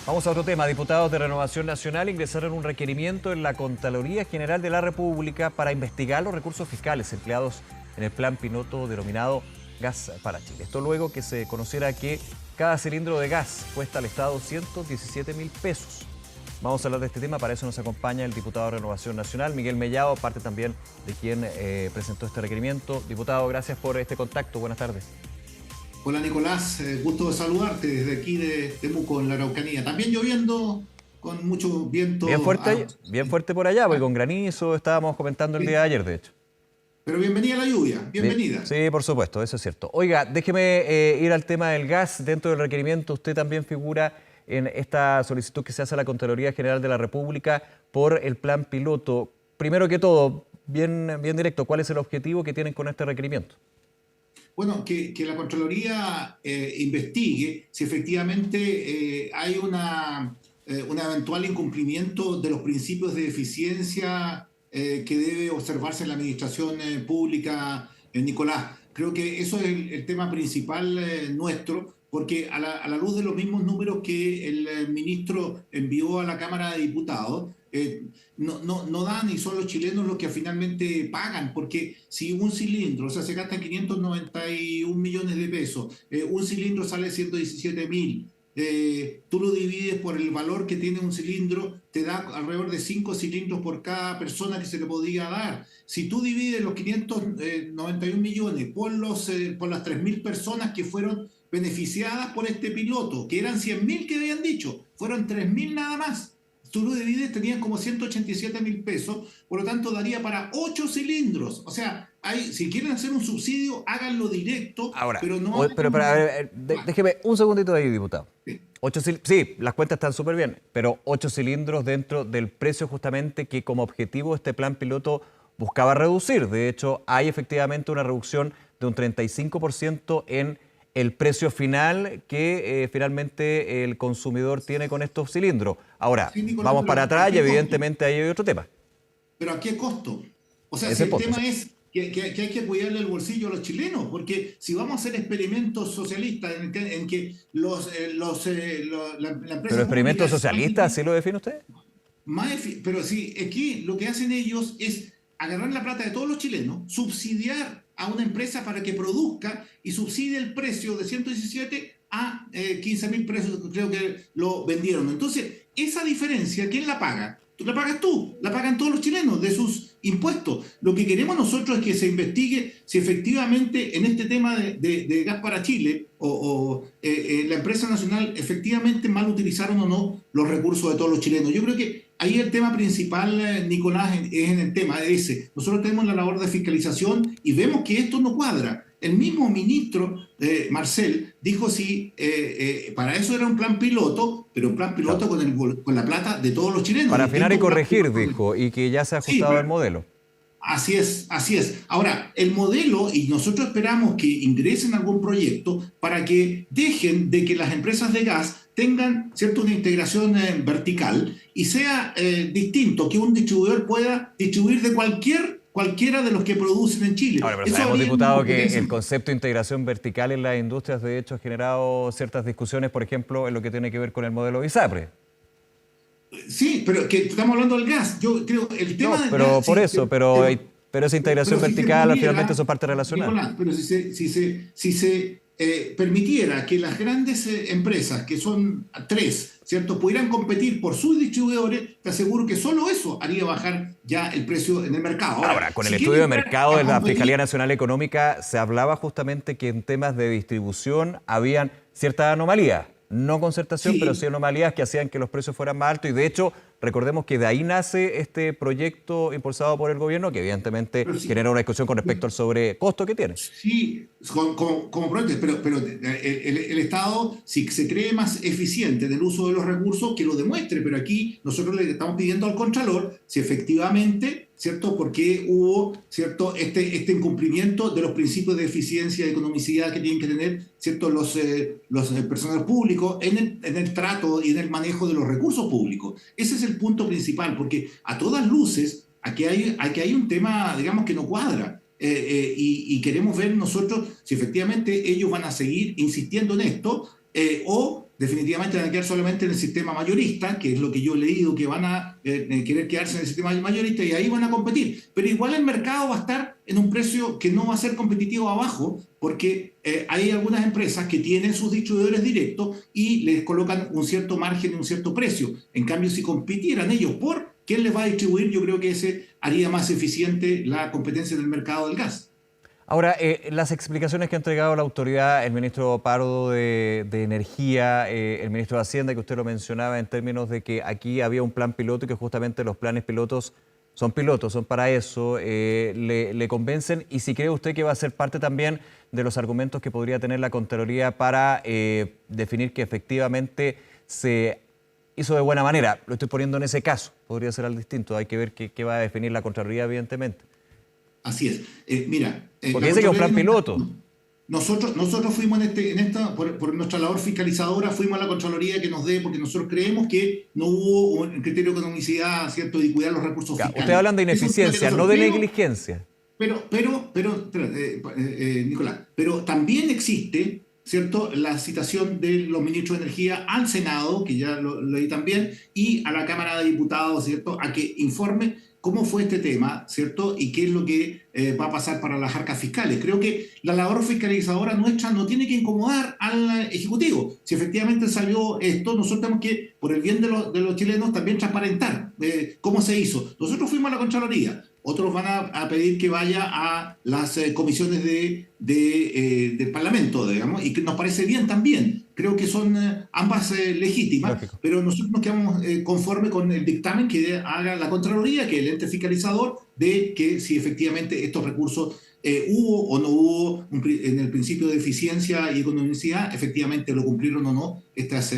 Vamos a otro tema. Diputados de Renovación Nacional ingresaron un requerimiento en la Contraloría General de la República para investigar los recursos fiscales empleados en el plan piloto denominado Gas para Chile. Esto luego que se conociera que cada cilindro de gas cuesta al Estado 117.000 pesos. Vamos a hablar de este tema, para eso nos acompaña el diputado de Renovación Nacional, Miguel Mellado, parte también de quien presentó este requerimiento. Diputado, gracias por este contacto. Buenas tardes. Hola Nicolás, gusto de saludarte desde aquí de Temuco, en la Araucanía. También lloviendo con mucho viento. Bien fuerte por allá, porque con granizo estábamos comentando el día de ayer, de hecho. Pero bienvenida la lluvia, bienvenida. Sí, por supuesto, eso es cierto. Oiga, déjeme ir al tema del gas. Dentro del requerimiento usted también figura en esta solicitud que se hace a la Contraloría General de la República por el plan piloto. Primero que todo, bien directo, ¿cuál es el objetivo que tienen con este requerimiento? Bueno, que la Contraloría investigue si efectivamente hay un eventual incumplimiento de los principios de eficiencia que debe observarse en la administración pública, Nicolás. Creo que eso es el tema principal nuestro, porque a la luz de los mismos números que el ministro envió a la Cámara de Diputados, no dan y son los chilenos los que finalmente pagan, porque si un cilindro, o sea, se gastan 591 millones de pesos, un cilindro sale 117.000, tú lo divides por el valor que tiene un cilindro, te da alrededor de 5 cilindros por cada persona que se le podría dar. Si tú divides los 591 millones por las 3.000 personas que fueron beneficiadas por este piloto, que eran 100.000 que habían dicho, fueron 3.000 nada más. Tú lo divides, tenían como 187.000 pesos, por lo tanto daría para 8 cilindros. O sea, si quieren hacer un subsidio, háganlo directo. Ahora, pero no. Déjeme un segundito ahí, diputado. Sí. Sí, las cuentas están súper bien, pero 8 cilindros dentro del precio justamente que como objetivo este plan piloto buscaba reducir. De hecho, hay efectivamente una reducción de un 35% en el precio final que finalmente el consumidor tiene con estos cilindros. Ahora, Sí, Nicolás, vamos para atrás y costo? evidentemente ahí hay otro tema. ¿Pero a qué costo? O sea, Ese si el punto, tema sí. es que hay que cuidarle el bolsillo a los chilenos, porque si vamos a hacer experimentos socialistas en que la empresa Pero experimentos pública socialistas, ¿sí lo define usted? pero sí, aquí lo que hacen ellos es agarrar la plata de todos los chilenos, subsidiar a una empresa para que produzca y subsidia el precio de 117 a 15.000 pesos, creo que lo vendieron. Entonces, esa diferencia, ¿quién la paga? Tú la pagas tú, la pagan todos los chilenos de sus impuestos. Lo que queremos nosotros es que se investigue si efectivamente en este tema de Gas para Chile la empresa nacional efectivamente mal utilizaron o no los recursos de todos los chilenos. Yo creo que ahí el tema principal, Nicolás, es en el tema ese. Nosotros tenemos la labor de fiscalización y vemos que esto no cuadra. El mismo ministro Marcel dijo sí, para eso era un plan piloto, pero un plan piloto con la plata de todos los chilenos. Para afinar y corregir, dijo, y que ya se ha ajustado el modelo. Así es, así es. Ahora, el modelo, y nosotros esperamos que ingresen algún proyecto para que dejen de que las empresas de gas tengan, ¿cierto?, una integración vertical y sea distinto, que un distribuidor pueda distribuir de cualquiera de los que producen en Chile. Ahora, pero sabemos, diputado, que el concepto de integración vertical en las industrias, de hecho, ha generado ciertas discusiones, por ejemplo, en lo que tiene que ver con el modelo ISAPRE. Sí, pero que estamos hablando del gas. Yo creo el tema del pero gas. Por Sí, eso, pero esa integración vertical, finalmente, son parte relacional. Nicolás, pero si se permitiera que las grandes empresas, que son 3, ¿cierto?, pudieran competir por sus distribuidores, te aseguro que solo eso haría bajar ya el precio en el mercado. Ahora, con el estudio de mercado de la Fiscalía Nacional Económica se hablaba justamente que en temas de distribución habían ciertas anomalías. No concertación, pero sí anomalías que hacían que los precios fueran más altos. Y de hecho, recordemos que de ahí nace este proyecto impulsado por el gobierno, que evidentemente genera una discusión con respecto al sobrecosto que tiene. Sí, como proyectos, pero el Estado, si se cree más eficiente en el uso de los recursos, que lo demuestre. Pero aquí nosotros le estamos pidiendo al Contralor si efectivamente, ¿cierto?, porque hubo, ¿cierto?, este incumplimiento de los principios de eficiencia y economicidad que tienen que tener, ¿cierto?, los personal públicos en el trato y en el manejo de los recursos públicos. Ese es el punto principal, porque a todas luces aquí hay un tema, digamos, que no cuadra. Y queremos ver nosotros si efectivamente ellos van a seguir insistiendo en esto o definitivamente van a quedar solamente en el sistema mayorista, que es lo que yo he leído, que van a querer quedarse en el sistema mayorista y ahí van a competir. Pero igual el mercado va a estar en un precio que no va a ser competitivo abajo, porque hay algunas empresas que tienen sus distribuidores directos y les colocan un cierto margen y un cierto precio. En cambio, si compitieran ellos por quién les va a distribuir, yo creo que ese haría más eficiente la competencia en el mercado del gas. Ahora, las explicaciones que ha entregado la autoridad, el ministro Pardo de Energía, el ministro de Hacienda, que usted lo mencionaba en términos de que aquí había un plan piloto y que justamente los planes pilotos, son para eso, le convencen. Y si cree usted que va a ser parte también de los argumentos que podría tener la Contraloría para definir que efectivamente se hizo de buena manera. Lo estoy poniendo en ese caso, podría ser algo distinto, hay que ver qué va a definir la Contraloría, evidentemente. Así es. Mira, porque dice que es un plan piloto. Nosotros fuimos por nuestra labor fiscalizadora, fuimos a la Contraloría que nos dé, porque nosotros creemos que no hubo un criterio de economicidad, ¿cierto?, de cuidar los recursos fiscales. Ustedes hablan de ineficiencia, no de negligencia. Nicolás, pero también existe, ¿cierto?, la citación de los ministros de Energía al Senado, que ya lo leí también, y a la Cámara de Diputados, ¿cierto?, a que informe cómo fue este tema, ¿cierto? Y qué es lo que va a pasar para las arcas fiscales. Creo que la labor fiscalizadora nuestra no tiene que incomodar al Ejecutivo. Si efectivamente salió esto, nosotros tenemos que, por el bien de los chilenos, también transparentar cómo se hizo. Nosotros fuimos a la Contraloría. Otros van a pedir que vaya a las comisiones del Parlamento, digamos, y que nos parece bien también. Creo que son ambas legítimas, lógico, pero nosotros nos quedamos conforme con el dictamen que haga la Contraloría, que es el ente fiscalizador, de que si efectivamente estos recursos hubo o no hubo en el principio de eficiencia y economicidad, efectivamente lo cumplieron o no estas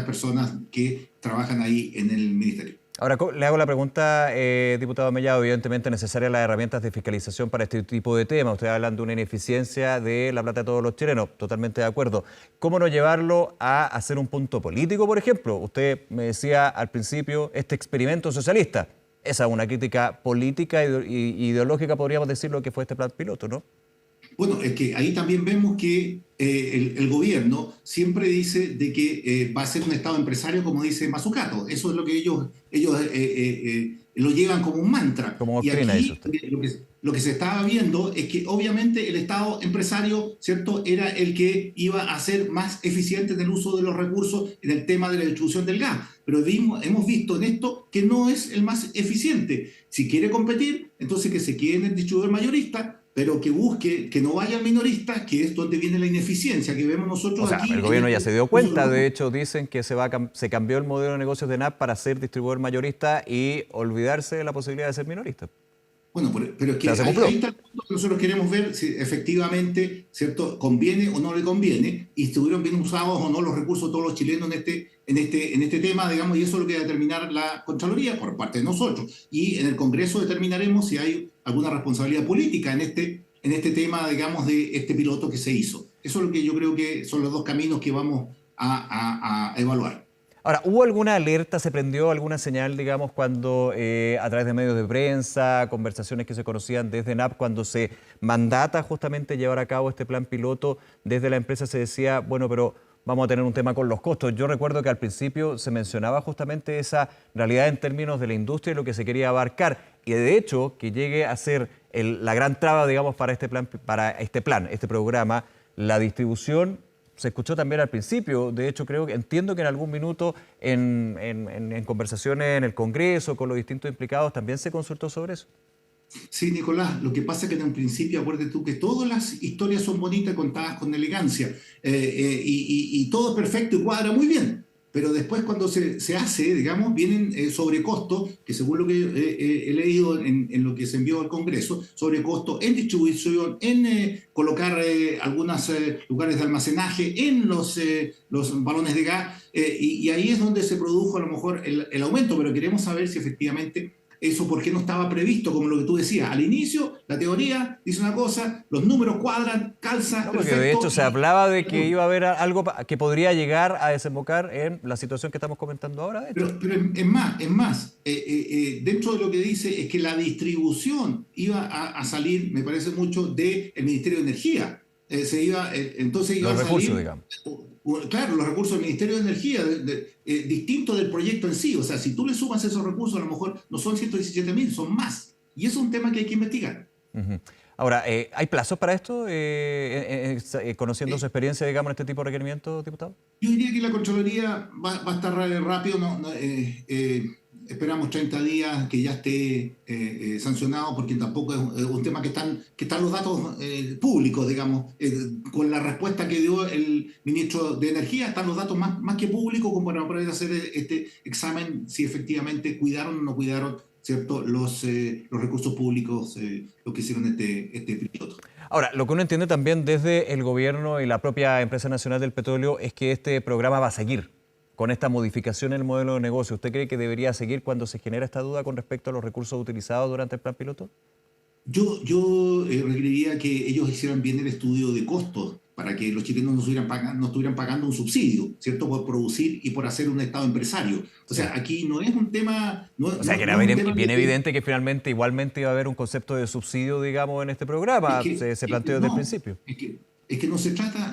personas que trabajan ahí en el ministerio. Ahora, le hago la pregunta, diputado Mellado, evidentemente necesarias las herramientas de fiscalización para este tipo de temas. Ustedes hablan de una ineficiencia de la plata de todos los chilenos, totalmente de acuerdo. ¿Cómo no llevarlo a hacer un punto político, por ejemplo? Usted me decía al principio, este experimento socialista. Esa es una crítica política e ideológica, podríamos decir, lo que fue este plan piloto, ¿no? Bueno, es que ahí también vemos que el gobierno siempre dice de que va a ser un Estado empresario, como dice Mazzucato. Eso es lo que ellos lo llevan como un mantra. Como doctrina, y aquí lo que se estaba viendo es que obviamente el Estado empresario, ¿cierto?, era el que iba a ser más eficiente en el uso de los recursos en el tema de la distribución del gas. Pero hemos visto en esto que no es el más eficiente. Si quiere competir, entonces que se quede en el distribuidor mayorista, pero que busque, que no vaya al minorista, que es donde viene la ineficiencia que vemos nosotros. O sea, aquí. El gobierno ya se dio cuenta, de hecho dicen que se cambió el modelo de negocios de ENAP para ser distribuidor mayorista y olvidarse de la posibilidad de ser minorista. Bueno, pero es que ahí está el punto que nosotros queremos ver si efectivamente, ¿cierto?, conviene o no le conviene, y estuvieron bien usados o no los recursos de todos los chilenos en este tema, digamos, y eso es lo que va a determinar la Contraloría por parte de nosotros. Y en el Congreso determinaremos si hay alguna responsabilidad política en este tema, digamos, de este piloto que se hizo. Eso es lo que yo creo que son los dos caminos que vamos a evaluar. Ahora, ¿hubo alguna alerta, se prendió alguna señal, digamos, cuando a través de medios de prensa, conversaciones que se conocían desde ENAP, cuando se mandata justamente llevar a cabo este plan piloto, desde la empresa se decía, bueno, pero vamos a tener un tema con los costos? Yo recuerdo que al principio se mencionaba justamente esa realidad en términos de la industria y lo que se quería abarcar, y de hecho que llegue a ser la gran traba, digamos, para este programa, la distribución. Se escuchó también al principio, de hecho entiendo que en algún minuto en conversaciones en el Congreso con los distintos implicados también se consultó sobre eso. Sí, Nicolás, lo que pasa es que en un principio, acuérdate tú que todas las historias son bonitas contadas con elegancia y todo es perfecto y cuadra muy bien. Pero después cuando se hace, digamos, vienen sobrecostos, que según lo que he leído en lo que se envió al Congreso, sobrecostos en distribución, en colocar algunos lugares de almacenaje, en los balones de gas, y ahí es donde se produjo a lo mejor el aumento, pero queremos saber si efectivamente eso por qué no estaba previsto, como lo que tú decías. Al inicio, la teoría dice una cosa, los números cuadran, calza, no, porque perfecto. De hecho se hablaba de que iba a haber algo que podría llegar a desembocar en la situación que estamos comentando ahora. De hecho. Pero es más, dentro de lo que dice es que la distribución iba a salir, me parece mucho, del Ministerio de Energía. Entonces iba los a recursos, salir digamos. claro, los recursos del Ministerio de Energía, distinto del proyecto en sí. O sea, si tú le sumas esos recursos, a lo mejor no son 117.000, son más. Y eso es un tema que hay que investigar. Uh-huh. Ahora, ¿hay plazos para esto? Conociendo su experiencia, digamos, en este tipo de requerimientos, diputado. Yo diría que la Contraloría va a estar rápido. Esperamos 30 días que ya esté sancionado, porque tampoco es un tema que están los datos públicos, digamos. Con la respuesta que dio el ministro de Energía, están los datos más que públicos como para poder hacer este examen si efectivamente cuidaron o no cuidaron, ¿cierto?, los recursos públicos, lo que hicieron este piloto. Ahora, lo que uno entiende también desde el gobierno y la propia Empresa Nacional del Petróleo es que este programa va a seguir con esta modificación en el modelo de negocio. ¿Usted cree que debería seguir cuando se genera esta duda con respecto a los recursos utilizados durante el plan piloto? Yo requeriría que ellos hicieran bien el estudio de costos para que los chilenos no estuvieran pagando un subsidio, ¿cierto?, por producir y por hacer un Estado empresario. O sea, aquí no es un tema... O sea, que era bien evidente que finalmente igualmente iba a haber un concepto de subsidio, digamos, en este programa. Se planteó desde el principio. Es que no se trata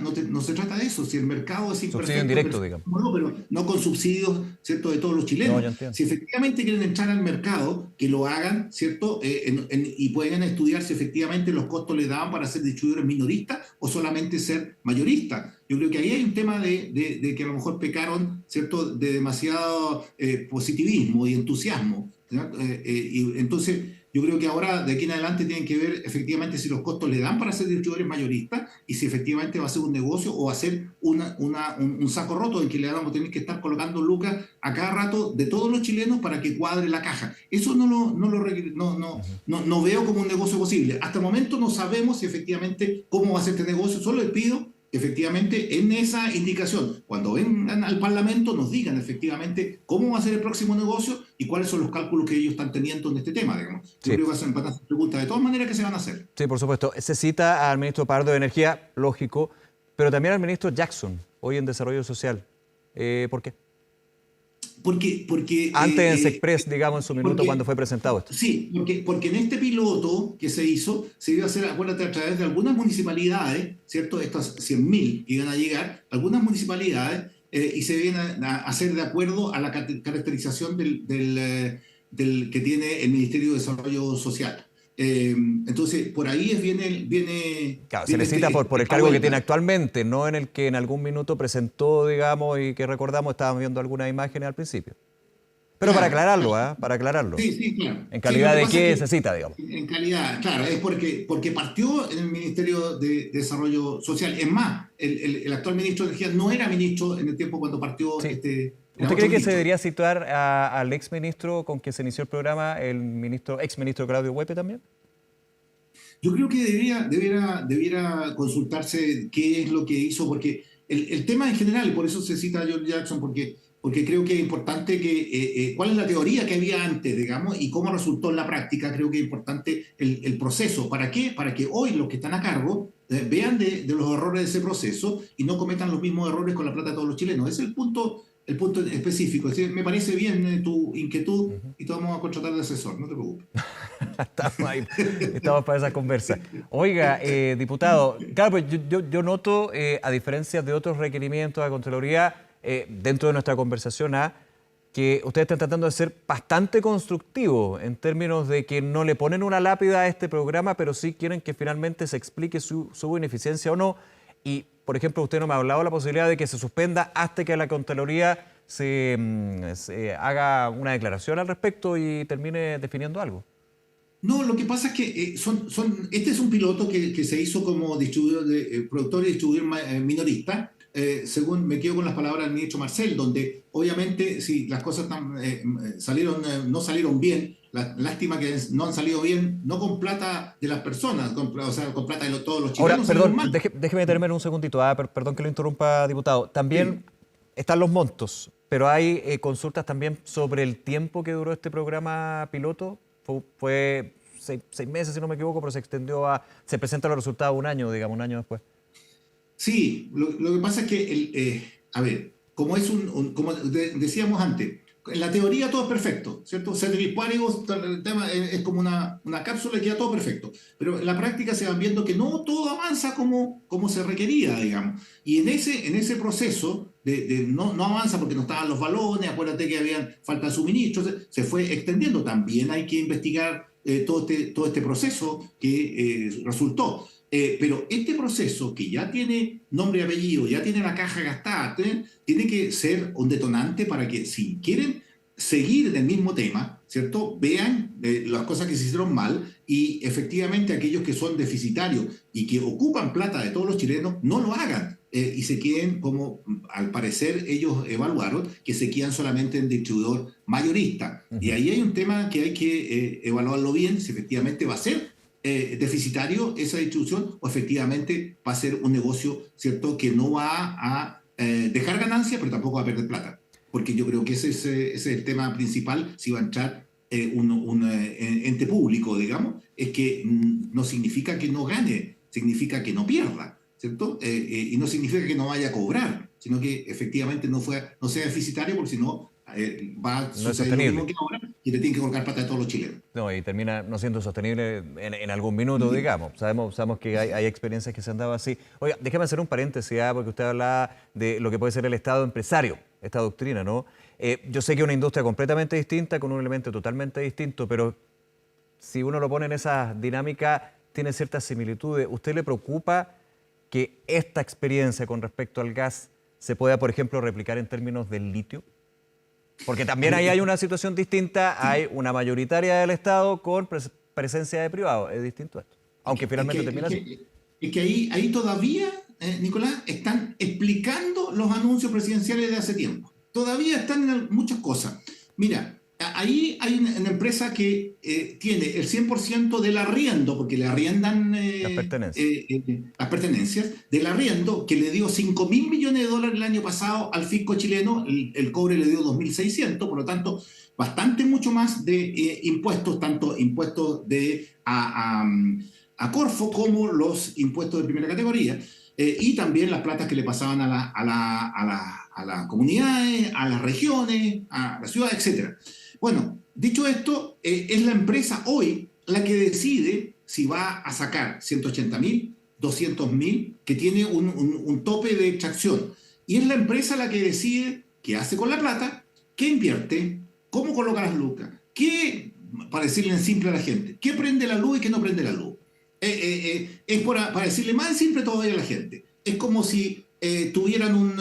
de eso. Si el mercado es imperfecto, subsidio indirecto, digamos. No, pero no con subsidios, ¿cierto?, de todos los chilenos. No, si efectivamente quieren entrar al mercado, que lo hagan, ¿cierto? Y pueden estudiar si efectivamente los costos les daban para ser distribuidores minoristas o solamente ser mayoristas. Yo creo que ahí hay un tema de que a lo mejor pecaron, ¿cierto?, de demasiado positivismo y entusiasmo. Y entonces... Yo creo que ahora, de aquí en adelante, tienen que ver efectivamente si los costos le dan para ser distribuidores mayoristas y si efectivamente va a ser un negocio o va a ser un saco roto en que le vamos a tener que estar colocando lucas a cada rato de todos los chilenos para que cuadre la caja. Eso no veo como un negocio posible. Hasta el momento no sabemos si efectivamente cómo va a ser este negocio. Solo les pido efectivamente en esa indicación, cuando vengan al Parlamento, nos digan efectivamente cómo va a ser el próximo negocio y cuáles son los cálculos que ellos están teniendo en este tema, digamos. Yo creo que hacen preguntas de todas maneras que se van a hacer. Sí, por supuesto. Se cita al ministro Pardo de Energía, lógico, pero también al ministro Jackson, hoy en Desarrollo Social. ¿Por qué? Porque antes en Sexpress, digamos, en su minuto cuando fue presentado esto. Sí, porque en este piloto que se hizo, se iba a hacer, acuérdate, a través de algunas municipalidades, ¿cierto? Estas 100.000 iban a llegar, algunas municipalidades, y se iban a hacer de acuerdo a la caracterización del que tiene el Ministerio de Desarrollo Social. Entonces, por ahí viene claro, se le cita por el cargo que tiene actualmente, no en el que en algún minuto presentó, digamos, y que recordamos, estábamos viendo algunas imágenes al principio. Pero claro, para aclararlo, para aclararlo. Sí, claro. ¿En calidad de qué se cita, digamos? En calidad, claro, es porque partió en el Ministerio de Desarrollo Social. Es más, el actual ministro de Energía no era ministro en el tiempo cuando partió ¿Usted cree que se debería situar al exministro con quien se inició el programa, el exministro Claudio Huepe también? Yo creo que debiera consultarse qué es lo que hizo, porque el tema en general, por eso se cita a George Jackson, porque creo que es importante cuál es la teoría que había antes, digamos, y cómo resultó en la práctica. Creo que es importante el proceso. ¿Para qué? Para que hoy los que están a cargo vean de los errores de ese proceso y no cometan los mismos errores con la plata de todos los chilenos. Ese es el punto específico. Es decir, me parece bien tu inquietud y te vamos a contratar de asesor, no te preocupes. Estamos para esa conversa. Oiga, diputado, claro, pues yo noto, a diferencia de otros requerimientos de Contraloría, dentro de nuestra conversación, que ustedes están tratando de ser bastante constructivos en términos de que no le ponen una lápida a este programa, pero sí quieren que finalmente se explique su beneficencia o no. Y, por ejemplo, usted no me ha hablado de la posibilidad de que se suspenda hasta que la Contraloría se haga una declaración al respecto y termine definiendo algo. No, lo que pasa es que este es un piloto que se hizo como productor y distribuidor minorista, según me quedo con las palabras del ministro Marcel, donde obviamente si las cosas no salieron bien, lástima que no han salido bien, no con plata de las personas, con plata de todos los chilenos. Ahora, perdón, déjeme detenerme un segundito, perdón que lo interrumpa, diputado. También están los montos, pero hay consultas también sobre el tiempo que duró este programa piloto. Fue 6 meses, si no me equivoco, pero se presentan los resultados un año después. Sí, lo que pasa es que, como decíamos antes, en la teoría todo es perfecto, ¿cierto? Ceteris paribus, el tema es como una cápsula y queda todo perfecto. Pero en la práctica se van viendo que no todo avanza como se requería, digamos. Y en ese proceso no avanza porque no estaban los balones, acuérdate que había falta de suministros, se fue extendiendo. También hay que investigar todo este proceso que resultó. Pero este proceso que ya tiene nombre y apellido, ya tiene la caja gastada, tiene que ser un detonante para que si quieren seguir en el mismo tema, ¿cierto? Vean las cosas que se hicieron mal y efectivamente aquellos que son deficitarios y que ocupan plata de todos los chilenos no lo hagan y se queden como al parecer ellos evaluaron que se quedan solamente en distribuidor mayorista. Y ahí hay un tema que hay que evaluarlo bien si efectivamente va a ser deficitario esa distribución o efectivamente va a ser un negocio, ¿cierto?, que no va a dejar ganancias, pero tampoco va a perder plata. Porque yo creo que ese es el tema principal si va a entrar un ente público, digamos, es que no significa que no gane, significa que no pierda, ¿cierto? Y no significa que no vaya a cobrar, sino que efectivamente no sea deficitario, porque si no va a suceder lo mismo que ahora y le tienen que colocar plata a todos los chilenos. No, y termina no siendo sostenible en algún minuto, digamos. Sabemos que hay experiencias que se han dado así. Oiga, déjame hacer un paréntesis, porque usted hablaba de lo que puede ser el Estado empresario, esta doctrina, ¿no? Yo sé que es una industria completamente distinta, con un elemento totalmente distinto, pero si uno lo pone en esa dinámica, tiene ciertas similitudes. ¿Usted le preocupa que esta experiencia con respecto al gas se pueda, por ejemplo, replicar en términos del litio? Porque también ahí hay una situación distinta, hay una mayoritaria del Estado con presencia de privados, es distinto esto, aunque finalmente termina así. Es que ahí todavía, Nicolás, están explicando los anuncios presidenciales de hace tiempo. Todavía están en muchas cosas. Mira, ahí hay una empresa que tiene el 100% del arriendo, porque le arriendan las pertenencias del arriendo, que le dio 5.000 millones de dólares el año pasado al fisco chileno, el cobre le dio 2.600, por lo tanto, bastante mucho más de impuestos, tanto impuestos a Corfo como los impuestos de primera categoría, y también las platas que le pasaban a las comunidades, a las regiones, a las ciudades, etc. Bueno, dicho esto, es la empresa hoy la que decide si va a sacar 180.000, 200.000, que tiene un tope de extracción. Y es la empresa la que decide qué hace con la plata, qué invierte, cómo coloca las lucas, para decirle en simple a la gente, qué prende la luz y qué no prende la luz. Es para decirle más simple todavía a la gente. Es como si tuvieran un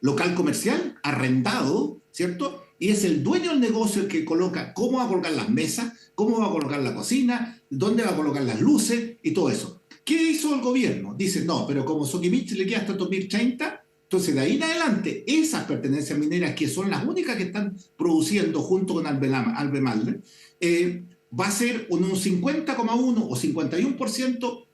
local comercial arrendado, ¿cierto? Y es el dueño del negocio el que coloca cómo va a colocar las mesas, cómo va a colocar la cocina, dónde va a colocar las luces y todo eso. ¿Qué hizo el gobierno? Dice, no, pero como Sokimich le queda hasta 2030, entonces de ahí en adelante, esas pertenencias mineras que son las únicas que están produciendo junto con Albemarle, va a ser un 50,1 o 51%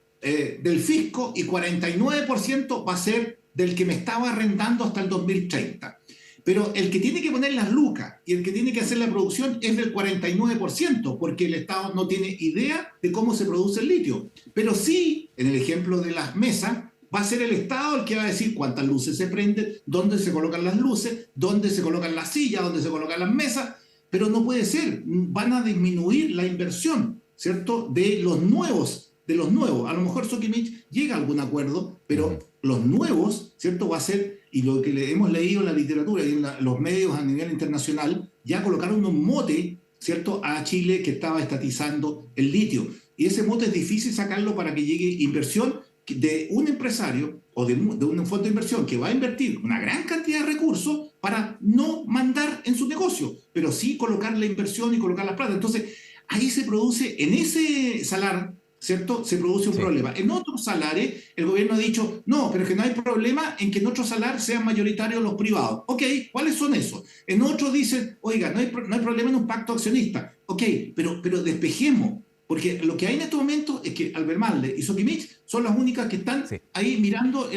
del fisco y 49% va a ser del que me estaba arrendando hasta el 2030. Pero el que tiene que poner las lucas y el que tiene que hacer la producción es del 49%, porque el Estado no tiene idea de cómo se produce el litio. Pero sí, en el ejemplo de las mesas, va a ser el Estado el que va a decir cuántas luces se prenden, dónde se colocan las luces, dónde se colocan las sillas, dónde se colocan las mesas. Pero no puede ser, van a disminuir la inversión, ¿cierto?, de los nuevos. A lo mejor Sokimich llega a algún acuerdo, pero los nuevos, ¿cierto?, va a ser, y lo que hemos leído en la literatura y en los medios a nivel internacional, ya colocaron un mote, ¿cierto?, a Chile que estaba estatizando el litio. Y ese mote es difícil sacarlo para que llegue inversión de un empresario o de un fondo de inversión que va a invertir una gran cantidad de recursos para no mandar en su negocio, pero sí colocar la inversión y colocar la plata. Entonces, ahí se produce, en ese salar, ¿cierto?, se produce un problema. En otros salares, el gobierno ha dicho, no, pero es que no hay problema en que en otros salares sean mayoritarios los privados. Ok, ¿cuáles son esos? En otros dicen, oiga, no hay problema en un pacto accionista. Ok, pero despejemos. Porque lo que hay en estos momentos es que Albemarle y Sokimich son las únicas que están ahí mirando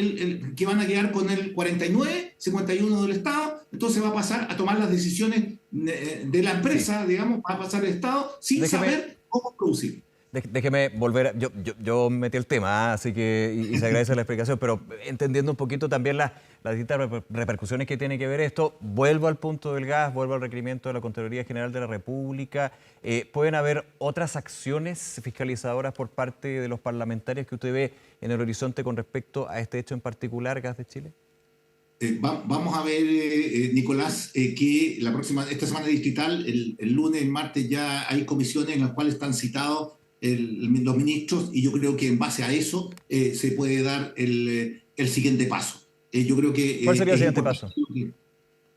que van a quedar con el 49, 51 del Estado. Entonces va a pasar a tomar las decisiones de la empresa, digamos, va a pasar el Estado sin saber cómo producir. Déjeme volver, yo metí el tema, así que, y se agradece la explicación, pero entendiendo un poquito también las distintas repercusiones que tiene que ver esto, vuelvo al punto del gas, vuelvo al requerimiento de la Contraloría General de la República. ¿Pueden haber otras acciones fiscalizadoras por parte de los parlamentarios que usted ve en el horizonte con respecto a este hecho en particular, Gas de Chile? Vamos a ver, Nicolás, que esta semana distrital, el lunes, el martes, ya hay comisiones en las cuales están citados los ministros, y yo creo que en base a eso se puede dar el siguiente paso. Yo creo que ¿Cuál sería el siguiente paso?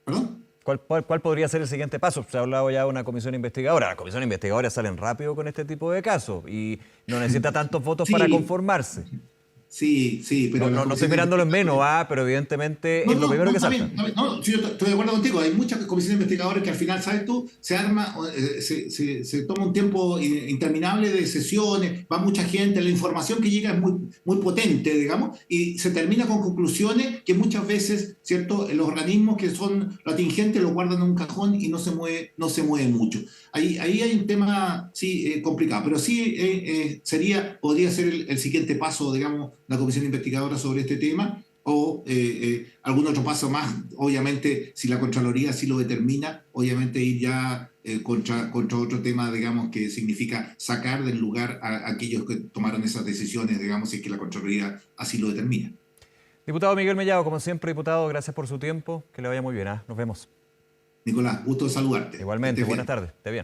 ¿Perdón? ¿Cuál podría ser el siguiente paso? Se ha hablado ya de una comisión investigadora. Las comisiones investigadoras salen rápido con este tipo de casos y no necesita tantos votos para conformarse. Sí, pero... No estoy mirándolo en menos, pero evidentemente es lo primero que salta. No, sí, yo estoy de acuerdo contigo. Hay muchas comisiones investigadoras que al final, ¿sabes tú? Se arma, se toma un tiempo interminable de sesiones, va mucha gente, la información que llega es muy potente, digamos, y se termina con conclusiones que muchas veces, ¿cierto? Los organismos que son los atingentes lo guardan en un cajón y no se mueve mucho. Ahí hay un tema, sí, complicado, pero sí podría ser el siguiente paso, digamos, la comisión investigadora sobre este tema, o algún otro paso más, obviamente, si la Contraloría así lo determina, obviamente ir ya contra otro tema, digamos, que significa sacar del lugar a aquellos que tomaron esas decisiones, digamos, si es que la Contraloría así lo determina. Diputado Miguel Mellado, como siempre, diputado, gracias por su tiempo, que le vaya muy bien, Nos vemos. Nicolás, gusto de saludarte. Igualmente, buenas tardes, esté bien.